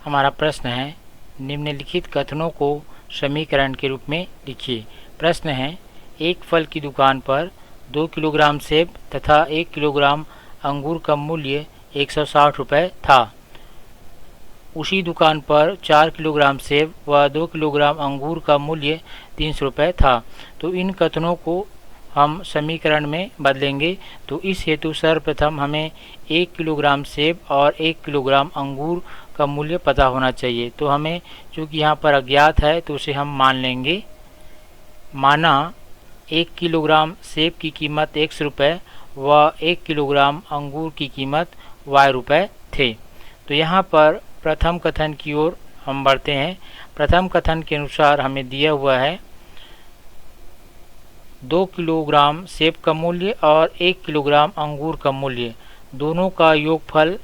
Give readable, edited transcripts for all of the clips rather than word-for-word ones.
हमारा प्रश्न है, निम्नलिखित कथनों को समीकरण के रूप में लिखिए। प्रश्न है, एक फल की दुकान पर 2 किलोग्राम सेब तथा 1 किलोग्राम अंगूर का मूल्य 160 रुपये था। उसी दुकान पर 4 किलोग्राम सेब व 2 किलोग्राम अंगूर का मूल्य 300 रुपये था। तो इन कथनों को हम समीकरण में बदलेंगे। तो इस हेतु सर्वप्रथम हमें 1 किलोग्राम सेब और 1 किलोग्राम अंगूर का मूल्य पता होना चाहिए। तो हमें चूँकि यहाँ पर अज्ञात है तो उसे हम मान लेंगे। माना 1 किलोग्राम सेब की कीमत x रुपये व 1 किलोग्राम अंगूर की कीमत y रुपये थे। तो यहाँ पर प्रथम कथन की ओर हम बढ़ते हैं। प्रथम कथन के अनुसार हमें दिया हुआ है 2 किलोग्राम सेब का मूल्य और 1 किलोग्राम अंगूर का मूल्य, दोनों का योगफल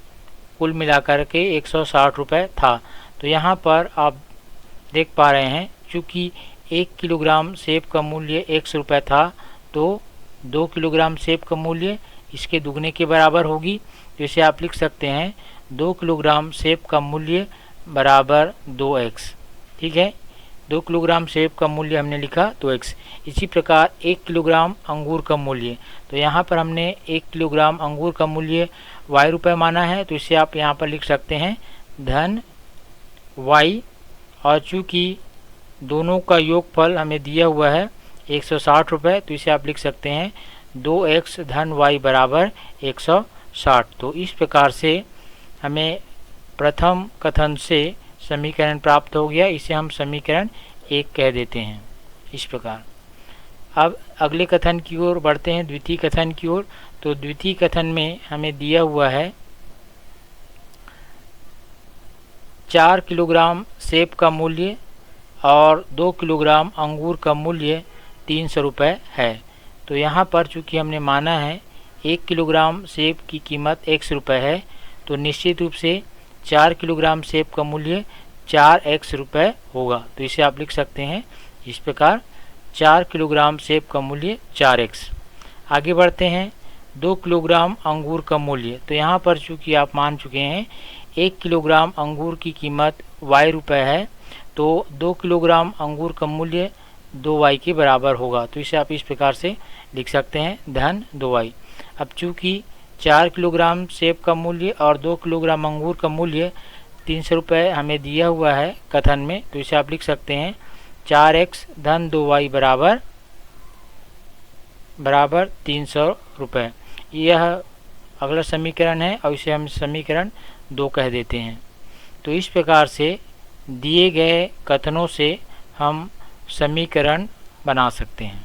कुल मिलाकर के 160 रुपये था। तो यहाँ पर आप देख पा रहे हैं, चूँकि 1 किलोग्राम सेब का मूल्य x रुपये था तो 2 किलोग्राम सेब का मूल्य इसके दुगने के बराबर होगी। तो इसे आप लिख सकते हैं 2 किलोग्राम सेब का मूल्य बराबर 2x। ठीक है, 2 किलोग्राम सेब का मूल्य हमने लिखा 2x। इसी प्रकार 1 किलोग्राम अंगूर का मूल्य, तो यहाँ पर हमने 1 किलोग्राम अंगूर का मूल्य y रुपये माना है। तो इसे आप यहाँ पर लिख सकते हैं धन y, और चूँकि दोनों का योगफल हमें दिया हुआ है 160 रुपये, तो इसे आप लिख सकते हैं 2x धन y बराबर 160। तो इस प्रकार से हमें प्रथम कथन से समीकरण प्राप्त हो गया। इसे हम समीकरण 1 कह देते हैं इस प्रकार। अब अगले कथन की ओर बढ़ते हैं, द्वितीय कथन की ओर। तो द्वितीय कथन में हमें दिया हुआ है 4 किलोग्राम सेब का मूल्य और 2 किलोग्राम अंगूर का मूल्य 300 रुपये है। तो यहाँ पर चूँकि हमने माना है 1 किलोग्राम सेब की कीमत x रुपये है, तो निश्चित रूप से 4 किलोग्राम सेब का मूल्य 4x रुपये होगा। तो इसे आप लिख सकते हैं इस प्रकार, 4 किलोग्राम सेब का मूल्य 4x। आगे बढ़ते हैं, 2 किलोग्राम अंगूर का मूल्य। तो यहाँ पर चूँकि आप मान चुके हैं 1 किलोग्राम अंगूर की कीमत y रुपये है, तो 2 किलोग्राम अंगूर का मूल्य 2y के बराबर होगा। तो इसे आप इस प्रकार से लिख सकते हैं धन 2y। अब चूँकि 4 किलोग्राम सेब का मूल्य और 2 किलोग्राम अंगूर का मूल्य 300 रुपये हमें दिया हुआ है कथन में, तो इसे आप लिख सकते हैं 4x धन 2y बराबर 300 रुपये। यह अगला समीकरण है और इसे हम समीकरण 2 कह देते हैं। तो इस प्रकार से दिए गए कथनों से हम समीकरण बना सकते हैं।